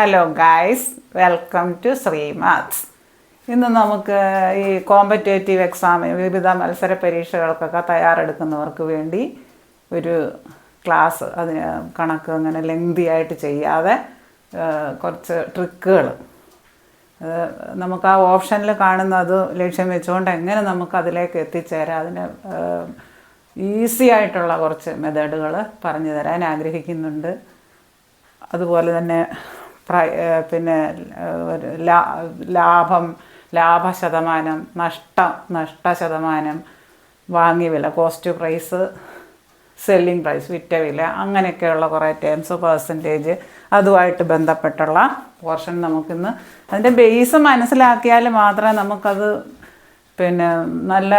Hello guys, welcome to Sree Maths. ഇന്ന് നമുക്ക് ഈ കോമ്പറ്റേറ്റീവ് എക്സാമിന് വിവിധ മത്സര പരീക്ഷകൾക്കൊക്കെ തയ്യാറെടുക്കുന്നവർക്ക് വേണ്ടി ഒരു ക്ലാസ്, അതിന് കണക്ക് അങ്ങനെ ലെങ്തി ആയിട്ട് ചെയ്യാതെ കുറച്ച് ട്രിക്കുകൾ നമുക്ക് ആ ഓപ്ഷനിൽ കാണുന്നത് ലക്ഷ്യം വെച്ചുകൊണ്ട് എങ്ങനെ നമുക്ക് അതിലേക്ക് എത്തിച്ചേരാം, അതിന് ഈസി ആയിട്ടുള്ള കുറച്ച് മെത്തേഡുകൾ പറഞ്ഞു തരാൻ ആഗ്രഹിക്കുന്നുണ്ട്. അതുപോലെ തന്നെ പിന്നെ ലാഭശതമാനം, നഷ്ടശതമാനം, വാങ്ങിയ വില, കോസ്റ്റ് പ്രൈസ്, സെല്ലിംഗ് പ്രൈസ്, വിറ്റ വില, അങ്ങനെയൊക്കെയുള്ള കുറേ ടേംസ്, പെർസെൻറ്റേജ്, അതുമായിട്ട് ബന്ധപ്പെട്ടുള്ള പോർഷൻ നമുക്കിന്ന് അതിൻ്റെ ബേസ് മനസ്സിലാക്കിയാൽ മാത്രമേ നമുക്കത് നല്ല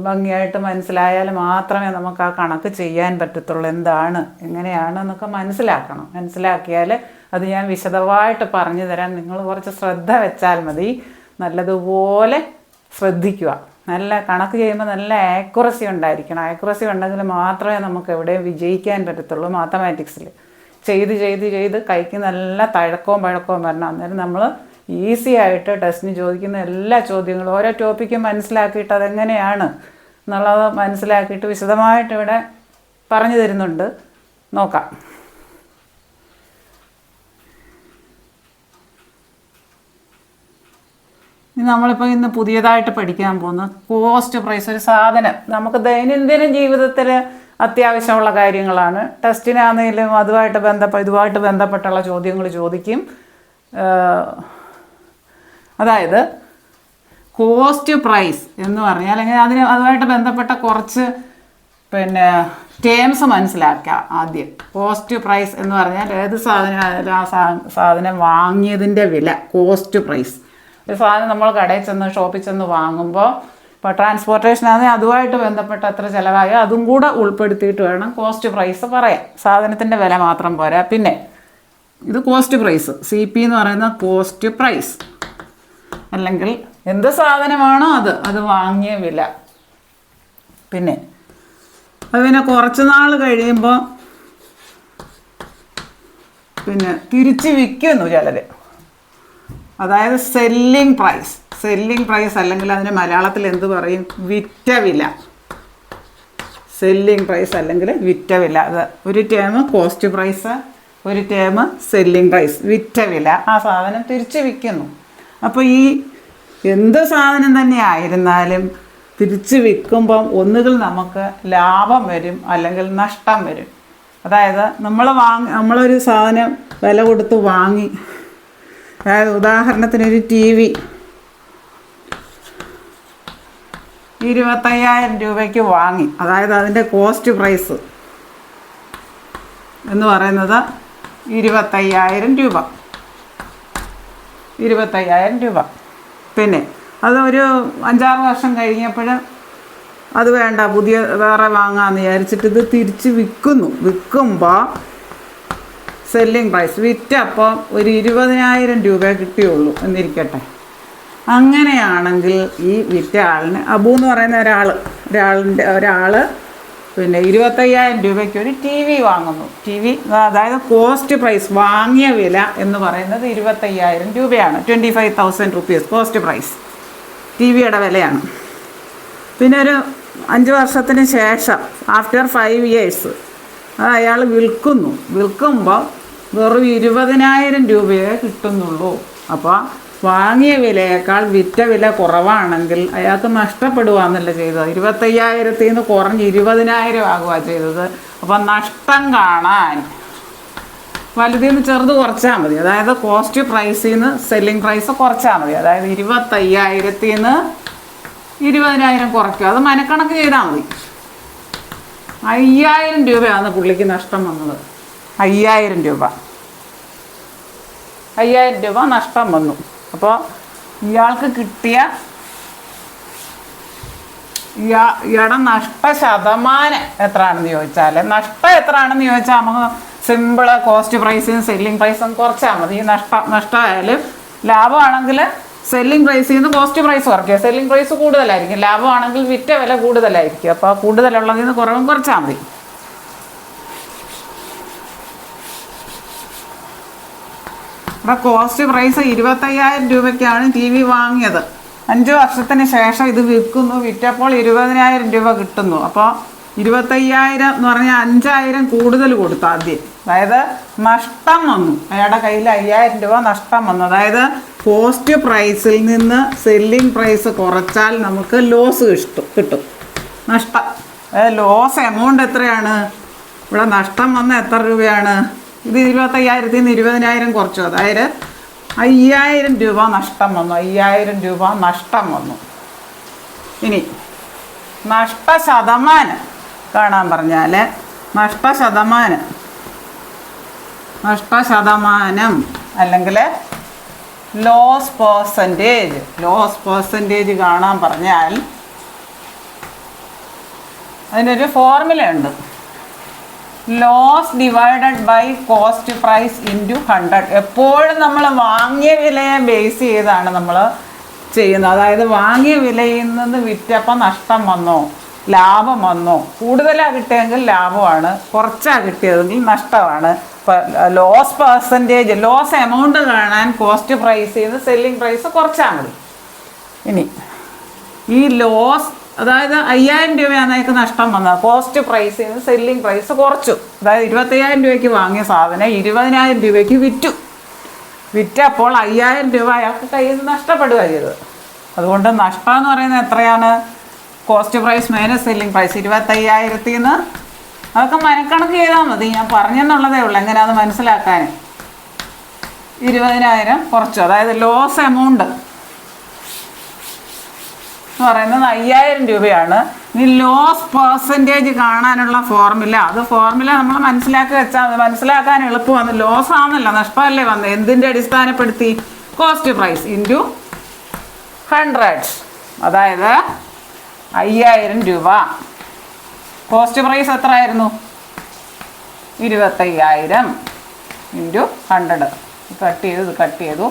ഭംഗിയായിട്ട് മനസ്സിലായാൽ മാത്രമേ നമുക്ക് ആ കണക്ക് ചെയ്യാൻ പറ്റത്തുള്ളൂ. എന്താണ്, എങ്ങനെയാണെന്നൊക്കെ മനസ്സിലാക്കിയാൽ അത് ഞാൻ വിശദമായിട്ട് പറഞ്ഞു തരാൻ നിങ്ങൾ കുറച്ച് ശ്രദ്ധ വെച്ചാൽ മതി. നല്ലതുപോലെ ശ്രദ്ധിക്കുക. നല്ല കണക്ക് ചെയ്യുമ്പോൾ നല്ല ആക്യുറസി ഉണ്ടായിരിക്കണം. ആക്യുറസി ഉണ്ടെങ്കിൽ മാത്രമേ നമുക്ക് എവിടെയും വിജയിക്കാൻ പറ്റത്തുള്ളൂ. മാത്തമാറ്റിക്സിൽ ചെയ്ത് കൈക്ക് നല്ല തഴക്കവും പഴക്കവും വരണം. അന്നേരം നമ്മൾ ഈസി ആയിട്ട് ടെസ്റ്റിന് ചോദിക്കുന്ന എല്ലാ ചോദ്യങ്ങളും ഓരോ ടോപ്പിക്കും മനസ്സിലാക്കിയിട്ട് അതെങ്ങനെയാണ് എന്നുള്ളത് മനസ്സിലാക്കിയിട്ട് വിശദമായിട്ട് ഇവിടെ പറഞ്ഞു തരുന്നുണ്ട്. നോക്കാം. നമ്മളിപ്പോൾ ഇന്ന് പുതിയതായിട്ട് പഠിക്കാൻ പോകുന്ന കോസ്റ്റ് പ്രൈസ്. ഒരു സാധനം നമുക്ക് ദൈനംദിന ജീവിതത്തിൽ അത്യാവശ്യമുള്ള കാര്യങ്ങളാണ്. ടെസ്റ്റിനാണെങ്കിലും ഇതുമായിട്ട് ബന്ധപ്പെട്ടുള്ള ചോദ്യങ്ങൾ ചോദിക്കും. അതായത് കോസ്റ്റ് പ്രൈസ് എന്ന് പറഞ്ഞാൽ അല്ലെങ്കിൽ അതുമായിട്ട് ബന്ധപ്പെട്ട കുറച്ച് ടേംസ് മനസ്സിലാക്കുക. ആദ്യം കോസ്റ്റ് പ്രൈസ് എന്ന് പറഞ്ഞാൽ ഏത് സാധനം, ആ സാധനം വാങ്ങിയതിൻ്റെ വില, കോസ്റ്റ് പ്രൈസ്. ഒരു സാധനം നമ്മൾ കടയിൽ ചെന്ന് ഷോപ്പിൽ ചെന്ന് വാങ്ങുമ്പോൾ ഇപ്പോൾ ട്രാൻസ്പോർട്ടേഷൻ ആണെങ്കിൽ അതുമായിട്ട് ബന്ധപ്പെട്ട് എത്ര ചിലവായോ അതും കൂടെ ഉൾപ്പെടുത്തിയിട്ട് വേണം കോസ്റ്റ് പ്രൈസ് പറയാൻ. സാധനത്തിൻ്റെ വില മാത്രം പോരാ. പിന്നെ ഇത് കോസ്റ്റ് പ്രൈസ്, CP എന്ന് പറയുന്ന കോസ്റ്റ് പ്രൈസ്, അല്ലെങ്കിൽ എന്ത് സാധനമാണോ അത് വാങ്ങിയ വില. പിന്നെ കുറച്ച് നാൾ കഴിയുമ്പോൾ തിരിച്ച് വിൽക്കുന്നു ചിലർ. അതായത് സെല്ലിംഗ് പ്രൈസ് അല്ലെങ്കിൽ അതിന് മലയാളത്തിൽ എന്ത് പറയും? വിറ്റ വില. സെല്ലിംഗ് പ്രൈസ് അല്ലെങ്കിൽ വിറ്റ വില. അത് ഒരു ടേം കോസ്റ്റ് പ്രൈസ്, ഒരു ടേം സെല്ലിംഗ് പ്രൈസ്, വിറ്റ വില. ആ സാധനം തിരിച്ച് വിൽക്കുന്നു. അപ്പോൾ ഈ എന്ത് സാധനം തന്നെ ആയിരുന്നാലും തിരിച്ച് വിൽക്കുമ്പം ഒന്നുകിൽ നമുക്ക് ലാഭം വരും അല്ലെങ്കിൽ നഷ്ടം വരും. അതായത് നമ്മളൊരു സാധനം വില കൊടുത്ത് വാങ്ങി, അതായത് ഉദാഹരണത്തിനൊരു TV 25,000 രൂപയ്ക്ക് വാങ്ങി. അതായത് അതിൻ്റെ കോസ്റ്റ് പ്രൈസ് എന്ന് പറയുന്നത് 25,000 രൂപ. 25,000 രൂപ. പിന്നെ അതൊരു 5-6 വർഷം കഴിഞ്ഞപ്പോൾ അത് വേണ്ട, വേറെ വാങ്ങാമെന്ന് വിചാരിച്ചിട്ട് ഇത് തിരിച്ച് വിൽക്കുമ്പോൾ സെല്ലിംഗ് പ്രൈസ്, വിറ്റപ്പോൾ ഒരു 20,000 രൂപ കിട്ടിയുള്ളൂ എന്നിരിക്കട്ടെ. അങ്ങനെയാണെങ്കിൽ ഈ വിറ്റ ആളിന്, അബു എന്ന് പറയുന്ന ഒരാൾ 25,000 രൂപയ്ക്ക് ഒരു TV വാങ്ങുന്നു. അതായത് കോസ്റ്റ് പ്രൈസ്, വാങ്ങിയ വില എന്ന് പറയുന്നത് 25,000 രൂപയാണ്. 25,000 റുപ്പീസ് കോസ്റ്റ് പ്രൈസ്, TVയുടെ വിലയാണ്. പിന്നെ ഒരു 5 വർഷത്തിന് ശേഷം, ആഫ്റ്റർ 5 ഇയേഴ്സ്, അത് അയാൾ വിൽക്കുമ്പോൾ വെറും 20,000 രൂപയെ കിട്ടുന്നുള്ളൂ. അപ്പോൾ വാങ്ങിയ വിലയേക്കാൾ വിറ്റ വില കുറവാണെങ്കിൽ അയാൾക്ക് നഷ്ടപ്പെടുകയെന്നല്ല ചെയ്തത്. 25,000 നിന്ന് കുറഞ്ഞ് 20,000 ആകുക ചെയ്തത്. അപ്പോൾ നഷ്ടം കാണാൻ വലുതിൽ നിന്ന് ചെറുത് കുറച്ചാൽ മതി. അതായത് കോസ്റ്റ് പ്രൈസിൽ നിന്ന് സെല്ലിംഗ് പ്രൈസ് കുറച്ചാൽ മതി. അതായത് 25,000 നിന്ന് 20,000 കുറയ്ക്കുക. അത് മനക്കണക്ക് ചെയ്താൽ മതി. 5,000 രൂപയാണ് പുള്ളിക്ക് നഷ്ടം വന്നത്. 5,000 രൂപ നഷ്ടം വന്നു. അപ്പോൾ ഇയാൾക്ക് കിട്ടിയ ഇയാളുടെ നഷ്ടശതമാനം എത്രയാണെന്ന് ചോദിച്ചാൽ, നമുക്ക് സിമ്പിള് കോസ്റ്റ് പ്രൈസും സെല്ലിംഗ് പ്രൈസും കുറച്ചാൽ മതി. ഈ നഷ്ടമായാലും ലാഭമാണെങ്കിൽ സെല്ലിംഗ് പ്രൈസിൽ നിന്ന് കോസ്റ്റ് പ്രൈസ് കുറയ്ക്കുക. സെല്ലിംഗ് പ്രൈസ് കൂടുതലായിരിക്കും, ലാഭമാണെങ്കിൽ വിറ്റ വില കൂടുതലായിരിക്കും. അപ്പോൾ കൂടുതലുള്ളതിൽ നിന്ന് കുറവും കുറച്ചാൽ മതി. ഇവിടെ കോസ്റ്റ് പ്രൈസ് 25,000 രൂപയ്ക്കാണ് ടി വി വാങ്ങിയത്. 5 വർഷത്തിന് ശേഷം ഇത് വിൽക്കുന്നു. വിറ്റപ്പോൾ 20,000 രൂപ കിട്ടുന്നു. അപ്പോൾ 25,000 എന്ന് പറഞ്ഞാൽ 5,000 കൂടുതൽ കൊടുത്തു ആദ്യം. അതായത് നഷ്ടം വന്നു, അയാളുടെ കയ്യിൽ 5,000 രൂപ നഷ്ടം വന്നു. അതായത് കോസ്റ്റ് പ്രൈസിൽ നിന്ന് സെല്ലിംഗ് പ്രൈസ് കുറച്ചാൽ നമുക്ക് ലോസ് കിട്ടും, നഷ്ടം. അതായത് ലോസ് എമൗണ്ട് എത്രയാണ്? ഇവിടെ നഷ്ടം വന്ന എത്ര രൂപയാണ്? ഇത് 25,000-ൽ നിന്ന് 20,000 കുറച്ചു, അതായത് 5,000 രൂപ നഷ്ടം വന്നു. 5,000 രൂപ നഷ്ടം വന്നു. ഇനി നഷ്ടശതമാനം കാണാൻ പറഞ്ഞാൽ നഷ്ടശതമാനം അല്ലെങ്കിൽ ലോസ് പെർസെൻറ്റേജ് കാണാൻ പറഞ്ഞാൽ അതിനൊരു ഫോർമുലയുണ്ട്. Loss divided by cost price into 100. എപ്പോഴും നമ്മൾ വാങ്ങിയ വിലയെ ബേസ് ചെയ്താണ് നമ്മൾ ചെയ്യുന്നത്. അതായത് വാങ്ങിയ വിലയിൽ നിന്ന് വിറ്റപ്പോൾ നഷ്ടം വന്നോ ലാഭം വന്നോ? കൂടുതലാണ് കിട്ടിയെങ്കിൽ ലാഭമാണ്, കുറച്ചാണ് കിട്ടിയതെങ്കിൽ നഷ്ടമാണ്. ഇപ്പം ലോസ് പെർസെൻറ്റേജ്, ലോസ് എമൗണ്ട് കാണാൻ കോസ്റ്റ് പ്രൈസ് ചെയ്ത് സെല്ലിംഗ് പ്രൈസ് കുറച്ചാൽ മതി. ഇനി ഈ ലോസ്, അതായത് 5,000 രൂപയാണ് അതിനകത്ത് നഷ്ടം വന്നത്. കോസ്റ്റ് പ്രൈസ് ചെയ്ത് സെല്ലിംഗ് പ്രൈസ് കുറച്ചു. അതായത് 25,000 രൂപയ്ക്ക് വാങ്ങിയ സാധനം 20,000 രൂപയ്ക്ക് വിറ്റപ്പോൾ 5,000 രൂപ അയാൾക്ക് കയ്യിൽ നിന്ന് നഷ്ടപ്പെടുക ചെയ്തത്. അതുകൊണ്ട് നഷ്ടം എന്ന് പറയുന്നത് എത്രയാണ്? Cost price minus selling price. 25,000-ൽ നിന്ന് അതൊക്കെ മനക്കണക്ക് ചെയ്താൽ മതി, ഞാൻ പറഞ്ഞെന്നുള്ളതേ ഉള്ളൂ എങ്ങനെയാണെന്ന് മനസ്സിലാക്കാൻ. 20,000 കുറച്ചു, അതായത് ലോസ് എമൗണ്ട് എന്ന് പറയുന്നത് 5,000 രൂപയാണ്. ഇനി ലോസ് പെർസെൻറ്റേജ് കാണാനുള്ള ഫോർമുല, ഫോർമുല നമ്മൾ മനസ്സിലാക്കി വെച്ചാൽ മതി. മനസ്സിലാക്കാൻ എളുപ്പമാണ്. ലോസ് ആണല്ലോ, നഷ്ടമല്ലേ വന്നത്. എന്തിൻ്റെ അടിസ്ഥാനപ്പെടുത്തി? Cost price into 100. അതായത് 5,000 രൂപ. കോസ്റ്റ് പ്രൈസ് എത്ര ആയിരുന്നു? 25,000 ഇൻറ്റു 100. ഇത് കട്ട് ചെയ്തു, ഇത് കട്ട് ചെയ്തു,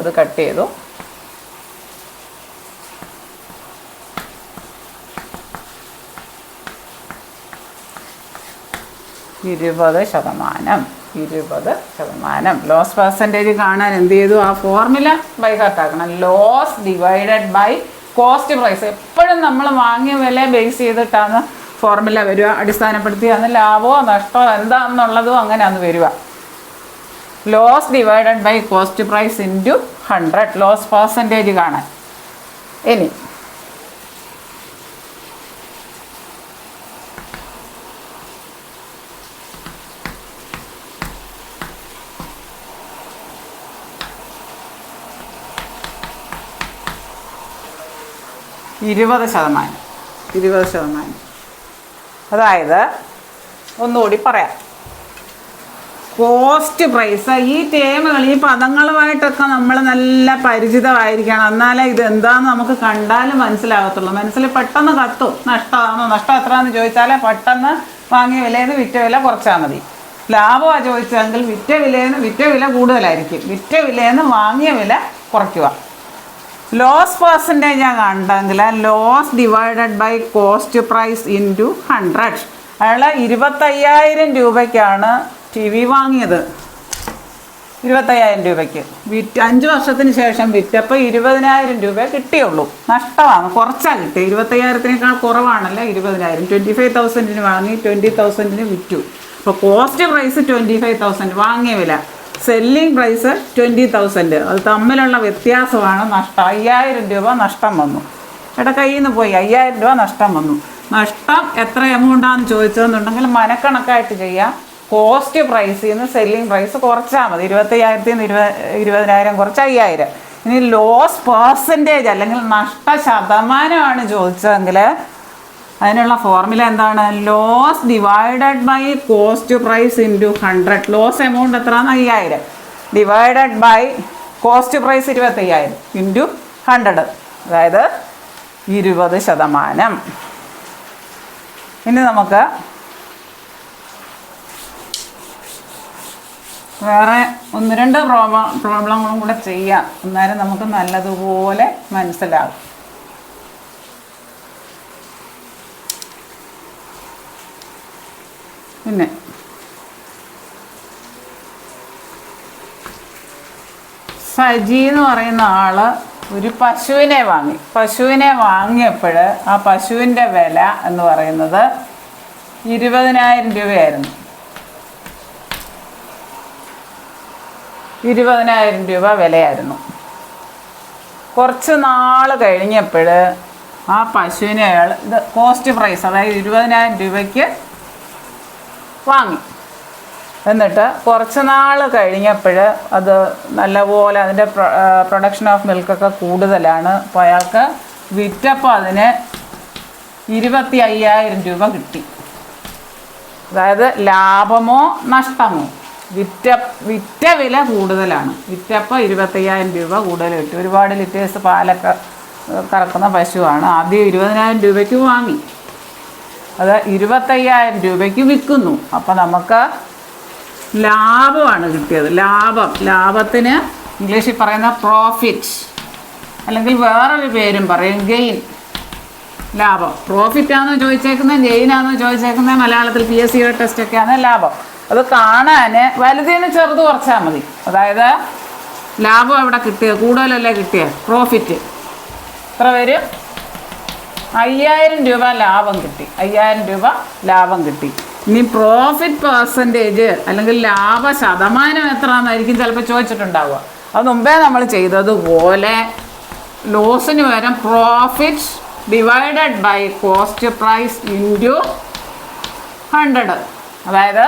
ഇത് കട്ട് ചെയ്തു. ഇരുപത് ശതമാനം. ലോസ് പെർസെൻറ്റേജ് കാണാൻ എന്ത് ചെയ്തു? ആ ഫോർമുല ബൈ ഹാർട്ട് ആക്കണം. Loss divided by cost price. എപ്പോഴും നമ്മൾ വാങ്ങിയ വില ബേസ് ചെയ്തിട്ടാണ് ഫോർമുല വരിക. അടിസ്ഥാനപ്പെടുത്തി അന്ന് ലാഭമോ നഷ്ടമോ എന്താണെന്നുള്ളതോ അങ്ങനെയാണ് വരിക. Loss divided by cost price into 100. Loss percentage കാണാൻ. ഇനി ഇരുപത് ശതമാനം. അതായത് ഒന്നുകൂടി പറയാം. കോസ്റ്റ് പ്രൈസ്, ഈ ടേമുകൾ, ഈ പദങ്ങളുമായിട്ടൊക്കെ നമ്മൾ നല്ല പരിചിതമായിരിക്കണം. എന്നാലേ ഇതെന്താണെന്ന് നമുക്ക് കണ്ടാലും മനസ്സിലാകത്തുള്ളൂ. മനസ്സിൽ പെട്ടെന്ന് കത്തും. നഷ്ടം എത്രയാണെന്ന് ചോദിച്ചാൽ പെട്ടെന്ന് വാങ്ങിയ വിലയിൽ നിന്ന് വിറ്റ വില കുറച്ചാൽ മതി. ലാഭമാണ് ചോദിച്ചെങ്കിൽ വിറ്റ വില കൂടുതലായിരിക്കും. വിറ്റ വിലയിൽ നിന്ന് വാങ്ങിയ വില കുറയ്ക്കുക. ലോസ് പെർസെൻറ്റേജാണ് കണ്ടെങ്കിൽ loss divided by cost price into 100. അയാൾ 25,000 രൂപയ്ക്കാണ് ടി വി വാങ്ങിയത്. 25,000 രൂപയ്ക്ക് 5 വർഷത്തിന് ശേഷം വിറ്റപ്പോൾ 20,000 രൂപ കിട്ടിയുള്ളൂ. നഷ്ടമാണ്, കുറച്ചാണ് കിട്ടി. 25,000-നേക്കാൾ കുറവാണല്ലോ 20,000. 25,000-ന് വാങ്ങി 20,000-ന് വിറ്റു. അപ്പോൾ കോസ്റ്റ് പ്രൈസ് 25,000 വാങ്ങിയ വില, സെല്ലിംഗ് പ്രൈസ് 20,000. അത് തമ്മിലുള്ള വ്യത്യാസമാണ് നഷ്ടം. 5,000 രൂപ നഷ്ടം വന്നു. കയ്യിൽ നിന്ന് പോയി 5,000 രൂപ നഷ്ടം വന്നു. നഷ്ടം എത്ര എമൗണ്ടാണെന്ന് ചോദിച്ചതെന്നുണ്ടെങ്കിൽ മനക്കണക്കായിട്ട് ചെയ്യാം. കോസ്റ്റ് പ്രൈസിൽ നിന്ന് സെല്ലിംഗ് പ്രൈസ് കുറച്ചാൽ മതി. 25,000-ൽ നിന്ന് 20,000 കുറച്ച് 5,000. ഇനി ലോസ് പെർസെൻറ്റേജ് അല്ലെങ്കിൽ നഷ്ടശതമാനമാണ് ചോദിച്ചതെങ്കിൽ അതിനുള്ള ഫോർമുല എന്താണ്? Loss divided by cost price into 100. Loss amount എത്രയാണ്? 5,000 divided by cost price 25,000 into 100, അതായത് 20%. ഇനി നമുക്ക് വേറെ 1-2 പ്രോബ്ലങ്ങളും കൂടെ ചെയ്യാം. എന്നാലും നമുക്ക് നല്ലതുപോലെ മനസ്സിലാകും. പിന്നെ സജി എന്ന് പറയുന്ന ആള് ഒരു പശുവിനെ വാങ്ങിയപ്പോൾ ആ പശുവിൻ്റെ വില എന്ന് പറയുന്നത് 20,000 രൂപയായിരുന്നു. 20,000 രൂപ വിലയായിരുന്നു. കുറച്ച് നാൾ കഴിഞ്ഞപ്പോൾ ആ പശുവിനെ അയാൾ ഇത് കോസ്റ്റ് പ്രൈസ്, അതായത് 20,000 രൂപയ്ക്ക് വാങ്ങി. എന്നിട്ട് കുറച്ച് നാൾ കഴിഞ്ഞപ്പോൾ അത് നല്ലപോലെ അതിൻ്റെ പ്രൊഡക്ഷൻ ഓഫ് മിൽക്കൊക്കെ കൂടുതലാണ്. അപ്പോൾ അയാൾക്ക് വിറ്റപ്പോൾ അതിന് 25,000 രൂപ കിട്ടി. അതായത് ലാഭമോ നഷ്ടമോ, വിറ്റ വില കൂടുതലാണ്. വിറ്റപ്പോൾ 25,000 രൂപ കൂടുതൽ കിട്ടി. ഒരുപാട് ലിറ്റേഴ്സ് പാലൊക്കെ കറക്കുന്ന പശുവാണ്. ആദ്യം 20,000 രൂപയ്ക്ക് വാങ്ങി, അത് 25,000 രൂപയ്ക്ക് വിൽക്കുന്നു. അപ്പോൾ നമുക്ക് ലാഭമാണ് കിട്ടിയത്. ലാഭത്തിന് ഇംഗ്ലീഷിൽ പറയുന്ന പ്രോഫിറ്റ്, അല്ലെങ്കിൽ വേറൊരു പേരും പറയും ഗെയിൻ. ലാഭം പ്രോഫിറ്റാണോ ചോദിച്ചേക്കുന്നത്, ഗെയിനാണോ ചോദിച്ചേക്കുന്നത്, മലയാളത്തിൽ PSC ടെസ്റ്റൊക്കെയാണ് ലാഭം. അത് കാണാൻ വലുതിന് ചെറുത് കുറച്ചാൽ മതി. അതായത് ലാഭം എവിടെ കിട്ടിയത്, കൂടുതലല്ലേ കിട്ടിയത്, പ്രോഫിറ്റ്. എത്ര പേര് 5,000 രൂപ ലാഭം കിട്ടി. 5,000 രൂപ ലാഭം കിട്ടി. ഇനി പ്രോഫിറ്റ് പെർസെൻറ്റേജ് അല്ലെങ്കിൽ ലാഭ ശതമാനം എത്രയാണെന്നായിരിക്കും ചിലപ്പോൾ ചോദിച്ചിട്ടുണ്ടാവുക. അത് മുമ്പേ നമ്മൾ ചെയ്തതുപോലെ ലോസിന് പകരം profit divided by cost price into 100. അതായത്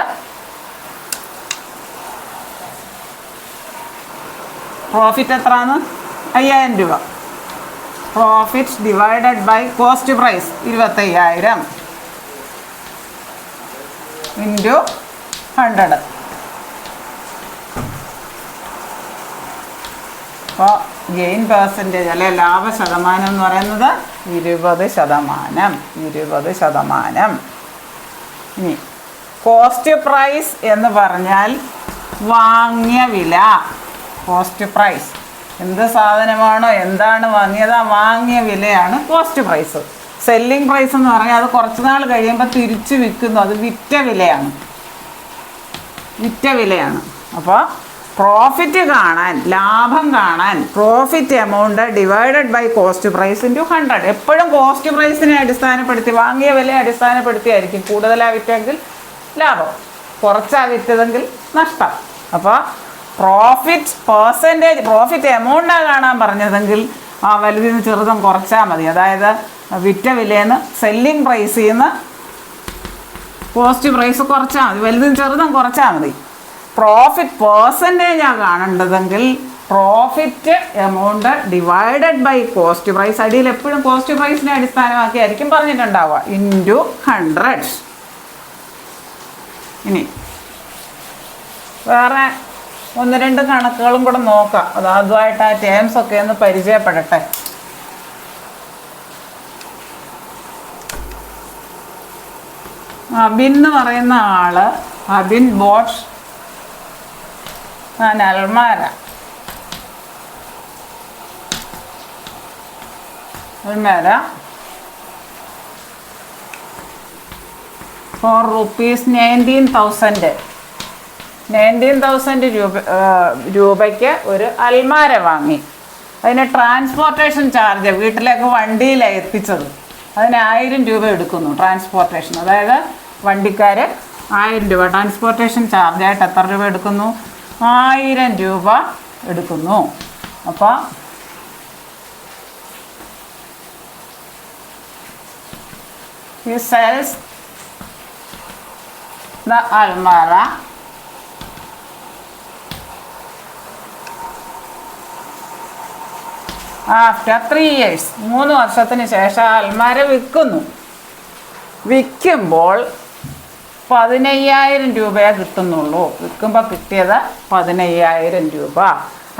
പ്രോഫിറ്റ് എത്രയാണ്, 5,000 രൂപ. Profit divided by cost price 25,000 into 100. അപ്പോൾ ഗെയിൻ പെർസെൻറ്റേജ് അല്ലെ ലാഭ ശതമാനം എന്ന് പറയുന്നത് 20%. ഇനി കോസ്റ്റ് പ്രൈസ് എന്ന് പറഞ്ഞാൽ വാങ്ങിയ വില. കോസ്റ്റ് പ്രൈസ് എന്ത് സാധനമാണോ, എന്താണ് വാങ്ങിയത്, ആ വാങ്ങിയ വിലയാണ് കോസ്റ്റ് പ്രൈസ്. സെല്ലിംഗ് പ്രൈസ് എന്ന് പറഞ്ഞാൽ അത് കുറച്ച് നാൾ കഴിയുമ്പോൾ തിരിച്ച് വിൽക്കുന്നു, അത് വിറ്റ വിലയാണ്. അപ്പോൾ പ്രോഫിറ്റ് കാണാൻ, ലാഭം കാണാൻ profit amount divided by cost price into 100. എപ്പോഴും കോസ്റ്റ് പ്രൈസിനെ അടിസ്ഥാനപ്പെടുത്തി, വാങ്ങിയ വിലയെ അടിസ്ഥാനപ്പെടുത്തിയായിരിക്കും. കൂടുതലാണ് വിറ്റെങ്കിൽ ലാഭം, കുറച്ചാണ് വിറ്റതെങ്കിൽ നഷ്ടം. അപ്പോൾ പ്രോഫിറ്റ് പെർസെൻറ്റേജ്, പ്രോഫിറ്റ് എമൗണ്ടാണ് കാണാൻ പറഞ്ഞതെങ്കിൽ ആ വലുതിന് ചെറുതും കുറച്ചാൽ മതി. അതായത് വിറ്റ വിലയെന്ന് സെല്ലിംഗ് പ്രൈസിൽ നിന്ന് കോസ്റ്റ് പ്രൈസ് കുറച്ചാൽ മതി, വലുതും ചെറുതും കുറച്ചാൽ മതി. പ്രോഫിറ്റ് പെർസെൻറ്റേജാണ് കാണേണ്ടതെങ്കിൽ profit amount divided by cost price, അടിയിൽ എപ്പോഴും കോസ്റ്റ് പ്രൈസിനെ അടിസ്ഥാനമാക്കിയായിരിക്കും പറഞ്ഞിട്ടുണ്ടാവുക, ഇൻറ്റു 100. ഇനി വേറെ 1-2 കണക്കുകളും കൂടെ നോക്കാം. അതുമായിട്ട് ആ ടേംസ് ഒക്കെ ഒന്ന് പരിചയപ്പെടട്ടെ. അബിൻ എന്ന് പറയുന്ന ആള്, അബിൻ ബോട്ട് അൽമാര ഫോർ റുപ്പീസ് 19,000 രൂപയ്ക്ക് ഒരു അൽമാര വാങ്ങി. അതിന് ട്രാൻസ്പോർട്ടേഷൻ ചാർജ്, വീട്ടിലേക്ക് വണ്ടിയിലാണ് എത്തിച്ചത്, അതിന് 1000 രൂപ എടുക്കുന്നു ട്രാൻസ്പോർട്ടേഷൻ. അതായത് വണ്ടിക്കാർ 1000 രൂപ ട്രാൻസ്പോർട്ടേഷൻ ചാർജായിട്ട് എത്ര രൂപ എടുക്കുന്നു, 1000 രൂപ എടുക്കുന്നു. അപ്പോൾ he sells the almara after 3 years. 3 വർഷത്തിന് ശേഷം അൽമാര വിൽക്കുമ്പോൾ 15,000 രൂപയെ കിട്ടുന്നുള്ളൂ. വിൽക്കുമ്പോൾ കിട്ടിയത് 15,000 രൂപ.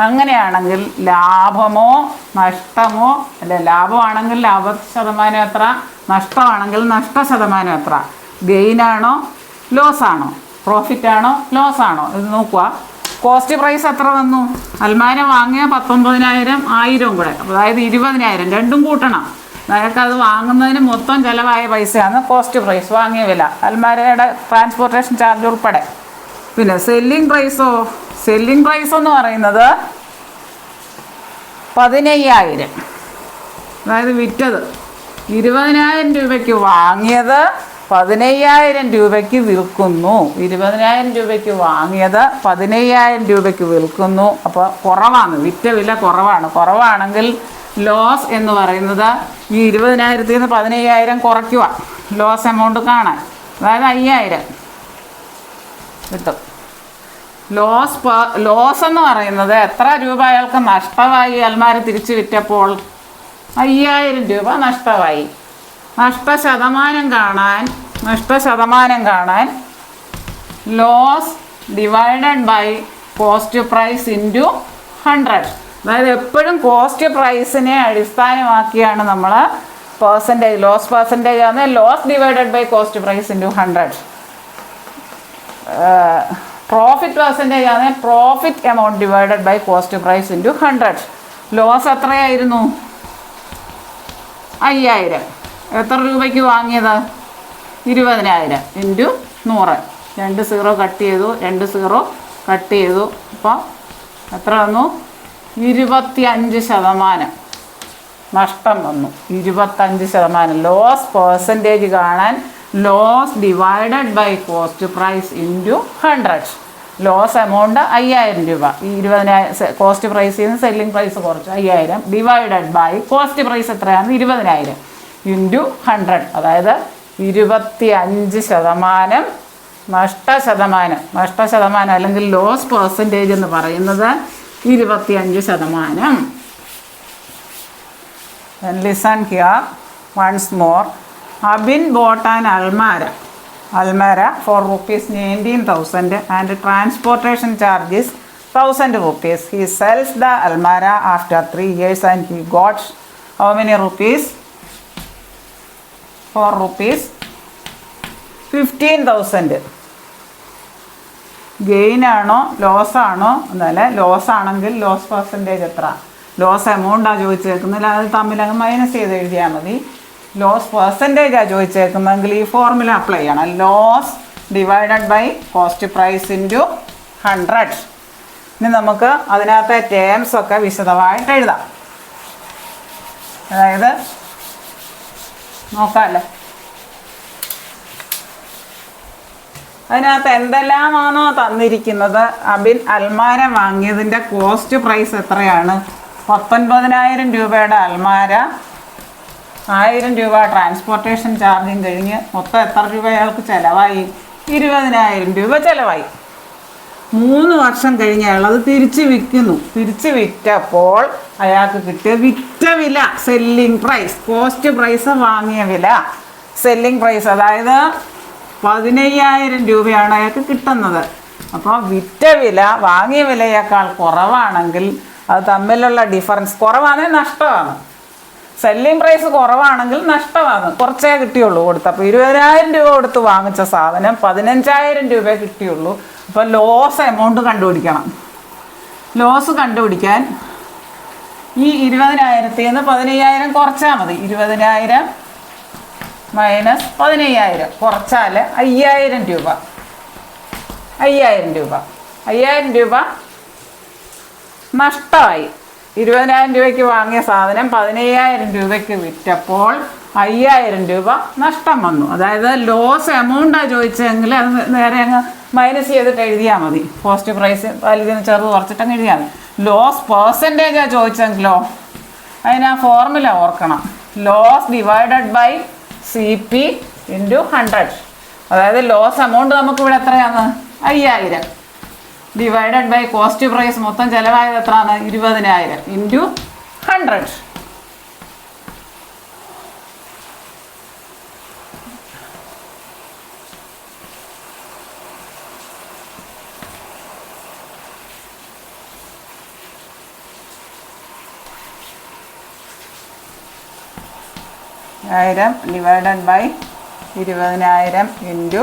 അങ്ങനെയാണെങ്കിൽ ലാഭമോ നഷ്ടമോ, അല്ലെ ലാഭമാണെങ്കിൽ ലാഭ ശതമാനം എത്ര, നഷ്ടമാണെങ്കിൽ നഷ്ട ശതമാനം എത്ര, ഗെയിനാണോ ലോസാണോ, പ്രോഫിറ്റാണോ ലോസാണോ, ഇത് നോക്കുക. കോസ്റ്റ് പ്രൈസ് എത്ര വന്നു, അൽമാര വാങ്ങിയ 19,000, 1000 കൂടെ, അതായത് 20,000, രണ്ടും കൂട്ടണം. നിനക്കത് വാങ്ങുന്നതിന് മൊത്തം ചിലവായ പൈസയാണ് കോസ്റ്റ് പ്രൈസ്, വാങ്ങിയ വില, അൽമാരയുടെ ട്രാൻസ്പോർട്ടേഷൻ ചാർജ് ഉൾപ്പെടെ. പിന്നെ സെല്ലിംഗ് പ്രൈസ് എന്ന് പറയുന്നത് 15,000. അതായത് വിറ്റത് 20,000 രൂപയ്ക്ക് വാങ്ങിയത് 15,000 രൂപയ്ക്ക് വിൽക്കുന്നു. 20,000 രൂപയ്ക്ക് വാങ്ങിയത് 15,000 രൂപയ്ക്ക് വിൽക്കുന്നു. അപ്പോൾ കുറവാണ്, വിറ്റ വില കുറവാണ്. കുറവാണെങ്കിൽ ലോസ് എന്ന് പറയുന്നത് ഈ 20,000 നിന്ന് 15,000 കുറയ്ക്കുക, ലോസ് എമൗണ്ട് കാണാൻ. അതായത് 5,000 കിട്ടും. ലോസ് എന്ന് പറയുന്നത് എത്ര രൂപ അയാൾക്ക് നഷ്ടമായി അൽമാര തിരിച്ചു വിറ്റപ്പോൾ? 5,000 രൂപ നഷ്ടമായി. നഷ്ടശതമാനം കാണാൻ loss divided by cost price into 100. അതായത് എപ്പോഴും കോസ്റ്റ് പ്രൈസിനെ അടിസ്ഥാനമാക്കിയാണ് നമ്മൾ പെർസെൻറ്റേജ്, ലോസ് പെർസെൻറ്റേജ് ആണ് loss divided by cost price into 100. Profit percentage ആണ് profit amount divided by cost price into 100. Loss എത്രയായിരുന്നു? 5,000. എത്ര രൂപയ്ക്ക് വാങ്ങിയത്? 20,000 ഇൻറ്റു 100. 2 0 കട്ട് ചെയ്തു, 2 0 കട്ട് ചെയ്തു. അപ്പോൾ എത്ര വന്നു? 25% നഷ്ടം വന്നു. 25%. ലോസ് പെർസെൻറ്റേജ് കാണാൻ loss divided by cost price into 100. Loss amount 5,000 രൂപ. ഈ 20,000 കോസ്റ്റ് പ്രൈസിൽ നിന്ന് സെല്ലിംഗ് പ്രൈസ് കുറച്ചു 5,000 ഡിവൈഡഡ് ബൈ കോസ്റ്റ് പ്രൈസ് എത്രയാണ്? 20,000 ഇൻറ്റു 100. അതായത് 25% നഷ്ടശതമാനം അല്ലെങ്കിൽ ലോസ് പെർസെൻറ്റേജ് എന്ന് പറയുന്നത് 25%. And listen here once more. Abin bought an almara for rupees 19,000 and transportation charges 1,000 rupees. He sells the almara after 3 years and he got how many rupees? 4 rupees 15,000. Gain ആണോ loss ആണോ? എന്നല്ല, loss ആണെങ്കിൽ loss percentage എത്ര? Loss എമൗണ്ടാണ് ചോദിച്ചേക്കുന്നില്ല, അത് തമ്മിൽ അങ്ങ് minus ചെയ്ത് എഴുതിയാൽ മതി. ലോസ് പെർസെൻറ്റേജാണ് ചോദിച്ചേക്കുന്നതെങ്കിൽ ഈ ഫോർമുല അപ്ലൈ ചെയ്യണം. Loss divided by cost price into 100. ഇനി നമുക്ക് അതിനകത്തെ ടേംസ് ഒക്കെ വിശദമായിട്ട് എഴുതാം. അതായത് നോക്കാമല്ലോ, അതിനകത്ത് എന്തെല്ലാമാണോ തന്നിരിക്കുന്നത്. അബിൻ അൽമാര വാങ്ങിയതിൻ്റെ കോസ്റ്റ് പ്രൈസ് എത്രയാണ്? 19,000 രൂപയുടെ അൽമാര, 1,000 രൂപ ട്രാൻസ്പോർട്ടേഷൻ ചാർജും കഴിഞ്ഞ് മൊത്തം എത്ര രൂപ അയാൾക്ക് ചിലവായി? 20,000 രൂപ ചിലവായി. 3 വർഷം കഴിഞ്ഞ് അയാൾ അത് തിരിച്ച് വിൽക്കുന്നു. തിരിച്ച് വിറ്റപ്പോൾ അയാൾക്ക് കിട്ടിയ വിറ്റ വില, സെല്ലിംഗ് പ്രൈസ്, കോസ്റ്റ് പ്രൈസ് വാങ്ങിയ വില, സെല്ലിംഗ് പ്രൈസ് അതായത് 15,000 രൂപയാണ് അയാൾക്ക് കിട്ടുന്നത്. അപ്പോൾ വിറ്റ വില വാങ്ങിയ വിലയേക്കാൾ കുറവാണെങ്കിൽ അത് തമ്മിലുള്ള ഡിഫറൻസ്, കുറവാണെങ്കിൽ നഷ്ടമാണ്. സെല്ലിംഗ് പ്രൈസ് കുറവാണെങ്കിൽ നഷ്ടമാണ്, കുറച്ചേ കിട്ടിയുള്ളൂ കൊടുത്ത്. അപ്പോൾ 20,000 രൂപ കൊടുത്ത് വാങ്ങിച്ച സാധനം 15,000 രൂപ കിട്ടിയുള്ളൂ. അപ്പോൾ ലോസ് എമൗണ്ട് കണ്ടുപിടിക്കണം. ലോസ് കണ്ടുപിടിക്കാൻ ഈ 20,000 നിന്ന് 15,000 കുറച്ചാൽ മതി. 20,000 മൈനസ് 15,000 കുറച്ചാൽ 5,000 രൂപ. 5,000 രൂപ നഷ്ടമായി. 20,000 രൂപയ്ക്ക് വാങ്ങിയ സാധനം 15,000 രൂപയ്ക്ക് വിറ്റപ്പോൾ 5,000 രൂപ നഷ്ടം വന്നു. അതായത് ലോസ് എമൗണ്ടാണ് ചോദിച്ചതെങ്കിൽ അത് നേരെ അങ്ങ് മൈനസ് ചെയ്തിട്ട് എഴുതിയാൽ മതി. കോസ്റ്റ് പ്രൈസ് വലുതിന് ചെറുത് കുറച്ചിട്ടങ്ങ് എഴുതിയാൽ മതി. ലോസ് പെർസെൻറ്റേജാണ് ചോദിച്ചെങ്കിലോ അതിന് ആ ഫോർമുല ഓർക്കണം. Loss divided by CP into 100. അതായത് ലോസ് എമൗണ്ട് നമുക്കിവിടെ എത്രയാണ്? 5,000 ഡിവൈഡഡ് ബൈ കോസ്റ്റ് പ്രൈസ് മൊത്തം ചിലവായത് എത്രയാണ്? 20,000 ഇൻറ്റു 100. Divided by 20,000 into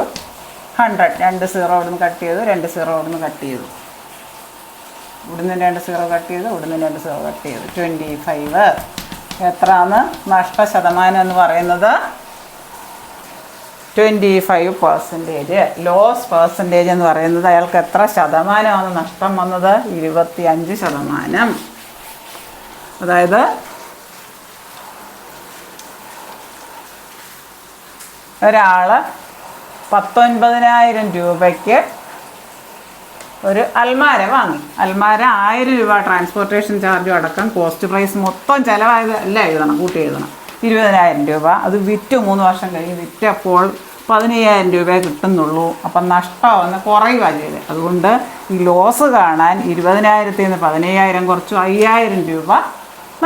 100. 2 0 ഇവിടുന്ന് കട്ട് ചെയ്തു, 2 0 ഇവിടുന്ന് കട്ട് ചെയ്തു, ഇവിടുന്ന് 2 0 കട്ട് ചെയ്തു, ഇവിടുന്ന് 2 0 കട്ട് ചെയ്തു. 25. എത്രയാണ് നഷ്ടശതമാനം എന്ന് പറയുന്നത്? 25%. ലോസ് പെർസെൻറ്റേജ് എന്ന് പറയുന്നത് അയാൾക്ക് എത്ര ശതമാനമാണ് നഷ്ടം വന്നത്? 25%. അതായത് ഒരാൾ 19,000 രൂപയ്ക്ക് ഒരു അൽമാര വാങ്ങി. അൽമാര 1000 രൂപ ട്രാൻസ്പോർട്ടേഷൻ ചാർജും അടക്കം കോസ്റ്റ് പ്രൈസ് മൊത്തം ചിലവായത് എല്ലാം എഴുതണം, കൂട്ടി എഴുതണം. 20,000 രൂപ. അത് വിറ്റ് 3 വർഷം കഴിഞ്ഞ് വിറ്റപ്പോൾ 15,000 രൂപയെ കിട്ടുന്നുള്ളൂ. അപ്പം നഷ്ടമാവുന്ന കുറയുകയാണ് ചെയ്തത്. അതുകൊണ്ട് ഈ ലോസ് കാണാൻ 20,000-ൽ നിന്ന് 15,000 കുറച്ചു 5,000 രൂപ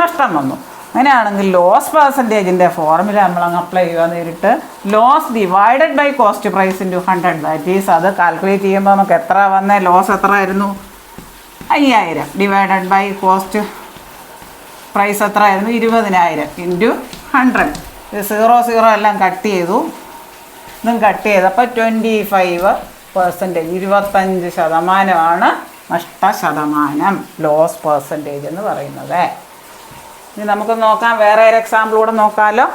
നഷ്ടം വന്നു. അങ്ങനെയാണെങ്കിൽ ലോസ് പെർസെൻറ്റേജിൻ്റെ ഫോർമുല നമ്മളങ്ങ് അപ്ലൈ ചെയ്യുക. നേരിട്ട് loss divided by cost price into 100. That is അത് കാൽക്കുലേറ്റ് ചെയ്യുമ്പോൾ നമുക്ക് എത്ര വന്നേ? ലോസ് എത്ര ആയിരുന്നു? 5,000 ഡിവൈഡഡ് ബൈ കോസ്റ്റ് പ്രൈസ് എത്ര ആയിരുന്നു? 20,000 ഇൻറ്റു 100. 0 എല്ലാം കട്ട് ചെയ്തു. ഇതും കട്ട് ചെയ്തപ്പോൾ 25%, 25% നഷ്ടശതമാനം, ലോസ് പെർസെൻറ്റേജ് എന്ന് പറയുന്നത്. ഇനി നമുക്ക് നോക്കാം, വേറെ ഒരു എക്സാമ്പിൾ കൂടെ നോക്കാമല്ലോ.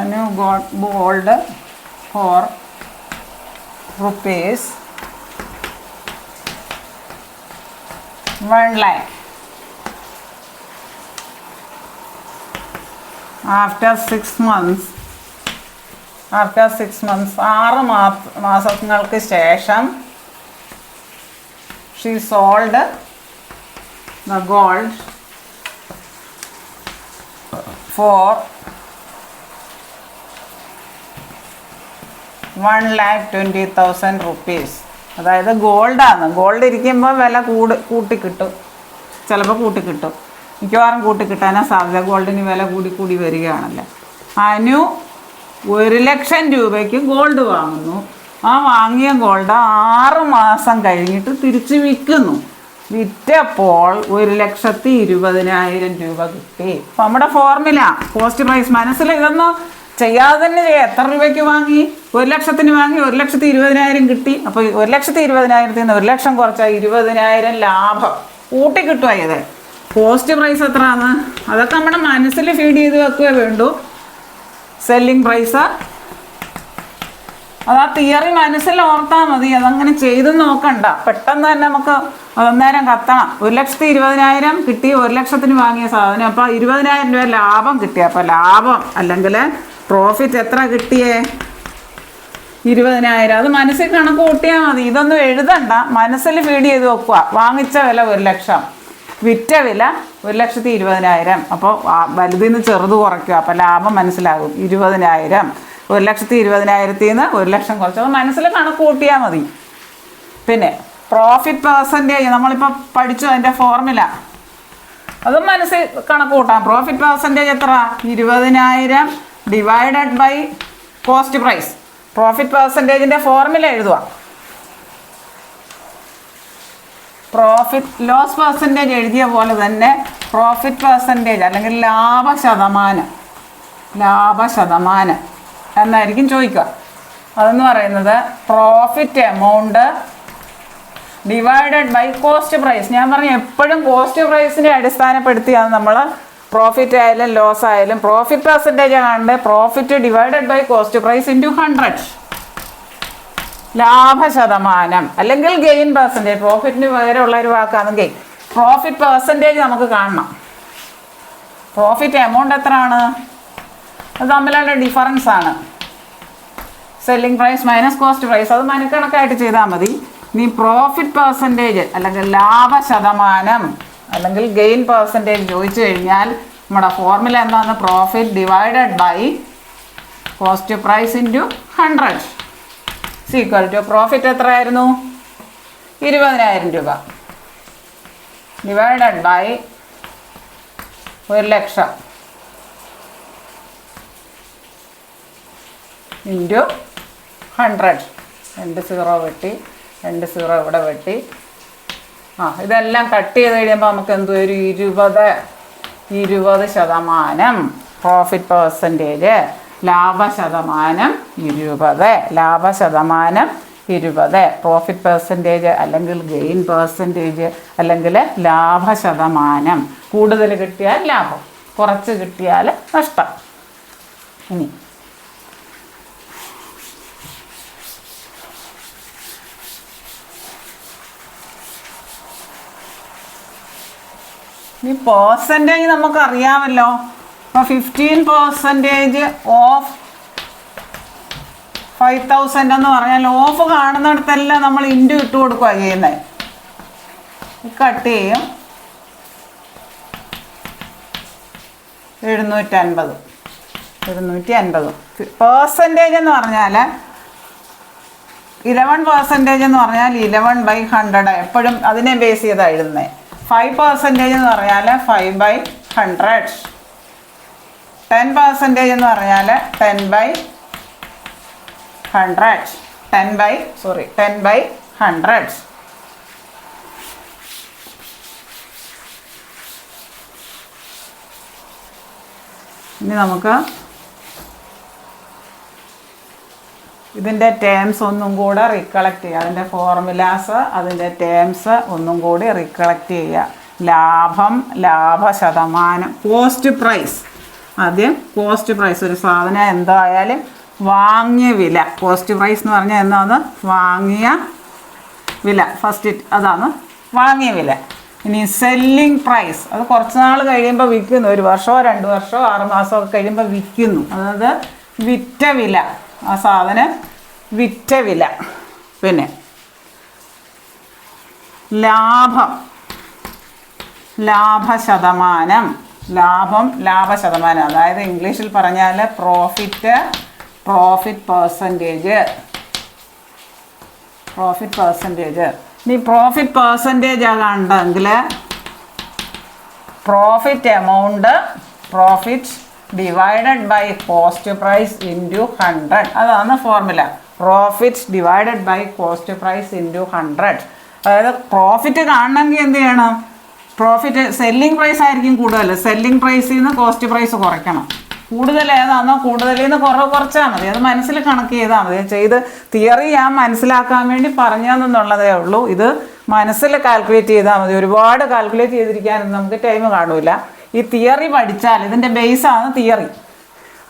Anu got gold for rupees 1 lakh. After 6 months, 6 മാസങ്ങൾക്ക് ശേഷം she sold the gold for 1,20,000 rupees. അതായത് ഗോൾഡാണ്. ഗോൾഡ് ഇരിക്കുമ്പോൾ വില കൂട്ടിക്കിട്ടും, ചിലപ്പോൾ കൂട്ടിക്കിട്ടും, മിക്കവാറും കൂട്ടിക്കിട്ടാനാ സാധ്യത. ഗോൾഡിന് വില കൂടി വരികയാണല്ലോ. അനു 1,00,000 രൂപയ്ക്ക് ഗോൾഡ് വാങ്ങുന്നു. ആ വാങ്ങിയ ഗോൾഡ് 6 മാസം കഴിഞ്ഞിട്ട് തിരിച്ച് വിൽക്കുന്നു. വിറ്റപ്പോൾ 1,20,000 രൂപ കിട്ടി. അപ്പം നമ്മുടെ ഫോർമുല കോസ്റ്റ് പ്രൈസ് മനസ്സിൽ ഇതൊന്നും ചെയ്യാതെ തന്നെ ചെയ്യാം. എത്ര രൂപയ്ക്ക് വാങ്ങി? 1,00,000-ന് വാങ്ങി, 1,20,000 കിട്ടി. അപ്പോൾ 1,20,000-ൽ നിന്ന് 1,00,000 കുറച്ചാൽ 20,000 ലാഭം കൂട്ടിക്കിട്ടുമായത്. കോസ്റ്റ് പ്രൈസ് എത്രയാണ്? അതൊക്കെ നമ്മുടെ മനസ്സിൽ ഫീഡ് ചെയ്ത് വെക്കുകയേ വേണ്ടൂ. സെല്ലിംഗ് പ്രൈസ് അത് ആ തിയറി മനസ്സിൽ ഓർത്താൽ മതി. അതങ്ങനെ ചെയ്ത് നോക്കണ്ട. പെട്ടെന്ന് തന്നെ നമുക്ക് അന്നേരം കത്തണം. 1,20,000 കിട്ടി, 1,00,000-ന് വാങ്ങിയ സാധനം. അപ്പോൾ 20,000 രൂപ ലാഭം കിട്ടി. അപ്പോൾ ലാഭം അല്ലെങ്കിൽ പ്രോഫിറ്റ് എത്ര കിട്ടിയേ? 20,000. അത് മനസ്സിൽ കണക്ക് കൂട്ടിയാൽ മതി. ഇതൊന്നും എഴുതണ്ട, മനസ്സിൽ ഫീഡ് ചെയ്ത് വെക്കുക. വാങ്ങിച്ച വില 1,00,000, വിറ്റ വില 1,20,000. അപ്പോൾ വലുതിൽ നിന്ന് ചെറുത് കുറയ്ക്കുക. അപ്പോൾ ലാഭം മനസ്സിലാകും. 20,000, 1,20,000-ൽ നിന്ന് 1,00,000 കുറച്ച്. അത് മനസ്സിൽ കണക്ക് കൂട്ടിയാൽ മതി. പിന്നെ പ്രോഫിറ്റ് പെർസെൻറ്റേജ് നമ്മളിപ്പോൾ പഠിച്ചു, അതിൻ്റെ ഫോർമുല അതും മനസ്സിൽ കണക്ക് കൂട്ടാം. പ്രോഫിറ്റ് പെർസെൻറ്റേജ് എത്ര? 20,000 divided by cost price. Profit പെർസെൻറ്റേജിൻ്റെ ഫോർമുല എഴുതുക. പ്രോഫിറ്റ് ലോസ് പെർസെൻറ്റേജ് എഴുതിയ പോലെ തന്നെ പ്രോഫിറ്റ് പെർസെൻറ്റേജ് അല്ലെങ്കിൽ ലാഭശതമാനം എന്നായിരിക്കും ചോദിക്കുക. അതെന്ന് പറയുന്നത് profit amount divided by cost price. ഞാൻ പറഞ്ഞു എപ്പോഴും കോസ്റ്റ് പ്രൈസിനെ അടിസ്ഥാനപ്പെടുത്തിയാണ് നമ്മൾ പ്രോഫിറ്റ് ആയാലും ലോസ് ആയാലും പ്രോഫിറ്റ് പെർസെൻറ്റേജ് കാണേണ്ടത്. Profit divided by cost price into 100. ലാഭശതമാനം അല്ലെങ്കിൽ ഗെയിൻ പെർസെൻറ്റേജ്. പ്രോഫിറ്റിന് പകരമുള്ള ഒരു വാക്കാണ് ഗെയിൻ. പ്രോഫിറ്റ് പെർസെൻറ്റേജ് നമുക്ക് കാണണം. പ്രോഫിറ്റ് എമൗണ്ട് എത്രയാണ്? അത് തമ്മിലുള്ള ഡിഫറൻസ് ആണ്. Selling price minus cost price. അത് മനക്കണക്കായിട്ട് ചെയ്താൽ മതി. ഇനി പ്രോഫിറ്റ് പെർസെൻറ്റേജ് അല്ലെങ്കിൽ ലാഭശതമാനം അല്ലെങ്കിൽ ഗെയിൻ പെർസെൻറ്റേജ് ചോദിച്ചു കഴിഞ്ഞാൽ നമ്മുടെ ഫോർമുല എന്താണ്? Profit divided by cost price into 100 equal to profit എത്രയായിരുന്നു? 20,000 രൂപ ഡിവൈഡഡ് ബൈ 1,00,000 ഇൻറ്റു 100. 2 0 വെട്ടി, 2 0 ഇവിടെ വെട്ടി. ഇതെല്ലാം കട്ട് ചെയ്ത് കഴിയുമ്പോൾ നമുക്ക് എന്ത് വരും? 20% പ്രോഫിറ്റ് പെർസെൻറ്റേജ്. ലാഭശതമാനം 20. ലാഭശതമാനം 20. പ്രോഫിറ്റ് പെർസെൻറ്റേജ് അല്ലെങ്കിൽ ഗെയിൻ പെർസെൻറ്റേജ് അല്ലെങ്കിൽ ലാഭശതമാനം. കൂടുതൽ കിട്ടിയാൽ ലാഭം, കുറച്ച് കിട്ടിയാൽ നഷ്ടം. ഇനി പെർസെൻറ്റേജ് നമുക്കറിയാമല്ലോ. അപ്പോൾ 15% ഓഫ് 5000 എന്ന് പറഞ്ഞാൽ ഓഫ് കാണുന്നിടത്തെല്ലാം നമ്മൾ ഇൻറ്റു ഇട്ട് കൊടുക്കുക ചെയ്യുന്നത്. കട്ട് ചെയ്യും 750. പെർസെൻറ്റേജ് എന്ന് പറഞ്ഞാൽ 11% എന്ന് പറഞ്ഞാൽ 11/100. എപ്പോഴും അതിനെ ബേസ് ചെയ്താണ് എഴുതുന്നത്. 5% എന്ന് പറഞ്ഞാൽ 5/100. 10% എന്ന് പറഞ്ഞാൽ 10/100. 10/100. ഇനി നമുക്ക് ഇതിൻ്റെ ടേംസ് ഒന്നും കൂടെ റീകളക്ട് ചെയ്യുക. അതിൻ്റെ ഫോർമുലാസ്, അതിൻ്റെ ടേംസ് ഒന്നും കൂടി റീകളക്ട് ചെയ്യുക. ലാഭം, ലാഭശതമാനം, കോസ്റ്റ് പ്രൈസ്. ആദ്യം കോസ്റ്റ് പ്രൈസ്. ഒരു സാധനം എന്തായാലും വാങ്ങിയ വില. കോസ്റ്റ് പ്രൈസ് എന്ന് പറഞ്ഞാൽ എന്താണ്? വാങ്ങിയ വില. ഫസ്റ്റ് അതാണ് വാങ്ങിയ വില. ഇനി സെല്ലിംഗ് പ്രൈസ്. അത് കുറച്ച് നാൾ കഴിയുമ്പോൾ വിൽക്കുന്നു. 1 വർഷമോ 2 വർഷമോ 6 മാസമൊക്കെ കഴിയുമ്പോൾ വിൽക്കുന്നു. അതായത് വിറ്റ വില. ആ സാധനം വിറ്റ വില. പിന്നെ ലാഭം, ലാഭശതമാനം. ലാഭം, ലാഭശതമാനം. അതായത് ഇംഗ്ലീഷിൽ പറഞ്ഞാൽ പ്രോഫിറ്റ് പെർസെൻറ്റേജ്. ഇനി പ്രോഫിറ്റ് പെർസെൻറ്റേജ് ആകണ്ടെങ്കിൽ profit amount, profit divided by cost price into 100. അതാണ് formula. Profit divided by cost price into 100. അതായത് പ്രോഫിറ്റ് കാണണമെങ്കിൽ എന്ത് ചെയ്യണം? പ്രോഫിറ്റ് സെല്ലിംഗ് പ്രൈസ് ആയിരിക്കും കൂടുതൽ. സെല്ലിംഗ് പ്രൈസിൽ നിന്ന് കോസ്റ്റ് പ്രൈസ് കുറയ്ക്കണം. കൂടുതൽ ഏതാണോ കൂടുതലിൽ നിന്ന് കുറച്ചാൽ മതി. അത് മനസ്സിൽ കണക്ക് ചെയ്താൽ മതി. ചെയ്ത് തിയറി ഞാൻ മനസ്സിലാക്കാൻ വേണ്ടി പറഞ്ഞതെന്നുള്ളതേ ഉള്ളൂ. ഇത് മനസ്സിൽ കാൽക്കുലേറ്റ് ചെയ്താൽ മതി. ഒരുപാട് കാൽക്കുലേറ്റ് ചെയ്തിരിക്കാനൊന്നും നമുക്ക് ടൈം കാണില്ല. ഈ തിയറി പഠിച്ചാൽ, ഇതിൻ്റെ ബേസാണ് തിയറി,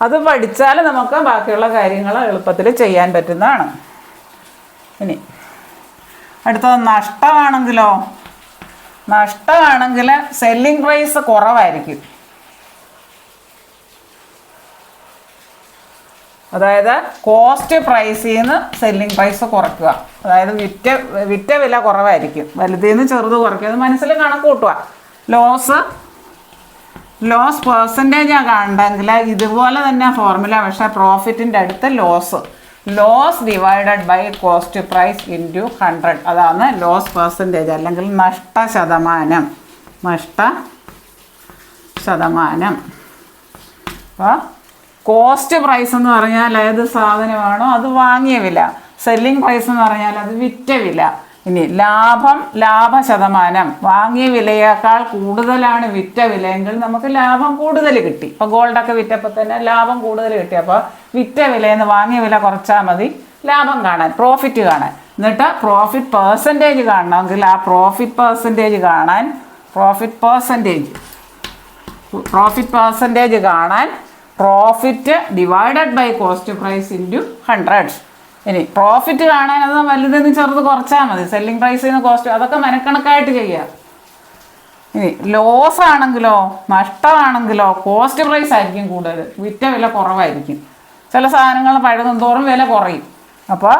അത് പഠിച്ചാൽ നമുക്ക് ബാക്കിയുള്ള കാര്യങ്ങൾ എളുപ്പത്തിൽ ചെയ്യാൻ പറ്റുന്നതാണ്. ഇനി അടുത്തത് നഷ്ടമാണെങ്കിലോ? നഷ്ടമാണെങ്കിൽ സെല്ലിംഗ് പ്രൈസ് കുറവായിരിക്കും. അതായത് കോസ്റ്റ് പ്രൈസിൽ നിന്ന് സെല്ലിംഗ് പ്രൈസ് കുറയ്ക്കുക. അതായത് വിറ്റ വില കുറവായിരിക്കും. വലുതിൽ നിന്ന് ചെറുത് കുറയ്ക്കുക. അത് മനസ്സിൽ കണക്ക് കൂട്ടുക. ലോസ് പെർസെൻറ്റേജാണ് കാണണ്ടെങ്കിൽ ഇതുപോലെ തന്നെ ഫോർമുല. പക്ഷേ പ്രോഫിറ്റിൻ്റെ അടുത്ത് loss divided by cost price into 100. അതാണ് ലോസ് പെർസെൻറ്റേജ് അല്ലെങ്കിൽ നഷ്ടശതമാനം. അപ്പോൾ കോസ്റ്റ് പ്രൈസ് എന്ന് പറഞ്ഞാൽ ഏത് സാധനമാണോ അത് വാങ്ങിയ വില. സെല്ലിംഗ് പ്രൈസ് എന്ന് പറഞ്ഞാൽ അത് വിറ്റ വില. ഇനി ലാഭം, ലാഭശതമാനം. വാങ്ങിയ വിലയേക്കാൾ കൂടുതലാണ് വിറ്റ വിലയെങ്കിൽ നമുക്ക് ലാഭം കൂടുതൽ കിട്ടി. ഇപ്പോൾ ഗോൾഡൊക്കെ വിറ്റപ്പോൾ തന്നെ ലാഭം കൂടുതൽ കിട്ടി. അപ്പോൾ വിറ്റ വിലയിൽ നിന്ന് വാങ്ങിയ വില കുറച്ചാൽ മതി ലാഭം കാണാൻ, പ്രോഫിറ്റ് കാണാൻ. എന്നിട്ട് പ്രോഫിറ്റ് പെർസെൻറ്റേജ് കാണണമെങ്കിൽ ആ പ്രോഫിറ്റ് പെർസെൻറ്റേജ് കാണാൻ profit divided by cost price into 100. ഇനി പ്രോഫിറ്റ് കാണാൻ അത് വലുതെന്ന് ചെറുത് കുറച്ചാൽ മതി. സെല്ലിംഗ് പ്രൈസിൽ നിന്ന് കോസ്റ്റ്, അതൊക്കെ മനക്കണക്കായിട്ട് ചെയ്യുക. ഇനി ലോസ് ആണെങ്കിലോ, നഷ്ടമാണെങ്കിലോ കോസ്റ്റ് പ്രൈസ് ആയിരിക്കും കൂടുതൽ, വിറ്റ വില കുറവായിരിക്കും. ചില സാധനങ്ങൾ പഴകും തോറും വില കുറയും. അപ്പോൾ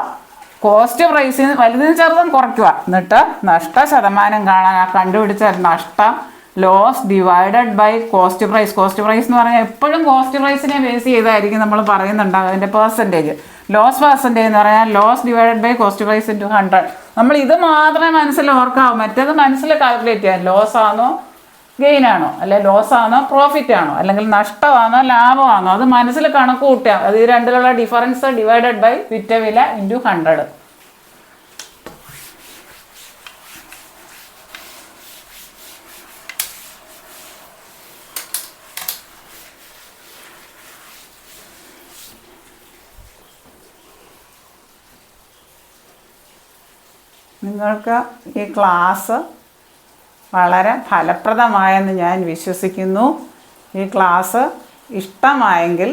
കോസ്റ്റ് പ്രൈസിൽ വലുതിന് ചെറുതും കുറയ്ക്കുക. എന്നിട്ട് നഷ്ടശതമാനം കാണാൻ ആ കണ്ടുപിടിച്ച നഷ്ടം loss divided by cost price. Cost price എന്ന് പറഞ്ഞാൽ എപ്പോഴും കോസ്റ്റ് പ്രൈസിനെ ബേസ് ചെയ്തായിരിക്കും നമ്മൾ പറയുന്നുണ്ടാകും അതിൻ്റെ പെർസെൻറ്റേജ്. ലോസ് പെർസെൻറ്റേജ് എന്ന് പറഞ്ഞാൽ loss divided by cost price into 100. നമ്മൾ ഇത് മാത്രമേ മനസ്സിൽ ഓർക്കാവൂ. മറ്റേത് മനസ്സിൽ കാൽക്കുലേറ്റ് ചെയ്യാം. ലോസ് ആണോ ഗെയിൻ ആണോ, അല്ലെ ലോസ് ആണോ പ്രോഫിറ്റ് ആണോ, അല്ലെങ്കിൽ നഷ്ടമാണോ ലാഭമാണോ, അത് മനസ്സിൽ കണക്ക് കൂട്ടുക. അത് ഈ രണ്ടിലുള്ള ഡിഫറൻസ് ഡിവൈഡഡ് ബൈ വിറ്റ വില ഇൻറ്റു 100. നിങ്ങൾക്ക് ഈ ക്ലാസ് വളരെ ഫലപ്രദമായെന്ന് ഞാൻ വിശ്വസിക്കുന്നു. ഈ ക്ലാസ് ഇഷ്ടമായെങ്കിൽ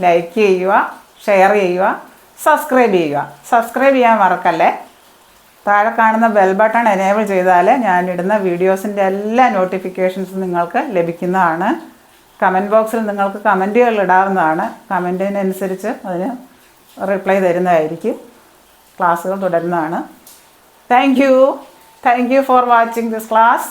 ലൈക്ക് ചെയ്യുക, ഷെയർ ചെയ്യുക, സബ്സ്ക്രൈബ് ചെയ്യുക. സബ്സ്ക്രൈബ് ചെയ്യാൻ മറക്കല്ലേ. താഴെ കാണുന്ന ബെൽ ബട്ടൺ എനേബിൾ ചെയ്താൽ ഞാനിടുന്ന വീഡിയോസിൻ്റെ എല്ലാ നോട്ടിഫിക്കേഷൻസും നിങ്ങൾക്ക് ലഭിക്കുന്നതാണ്. കമൻറ്റ് ബോക്സിൽ നിങ്ങൾക്ക് കമൻറ്റുകൾ ഇടാവുന്നതാണ്. കമൻറ്റിനനുസരിച്ച് അതിന് റിപ്ലൈ തരുന്നതായിരിക്കും. ക്ലാസ്സുകൾ തുടരുന്നതാണ്. Thank you for watching this class.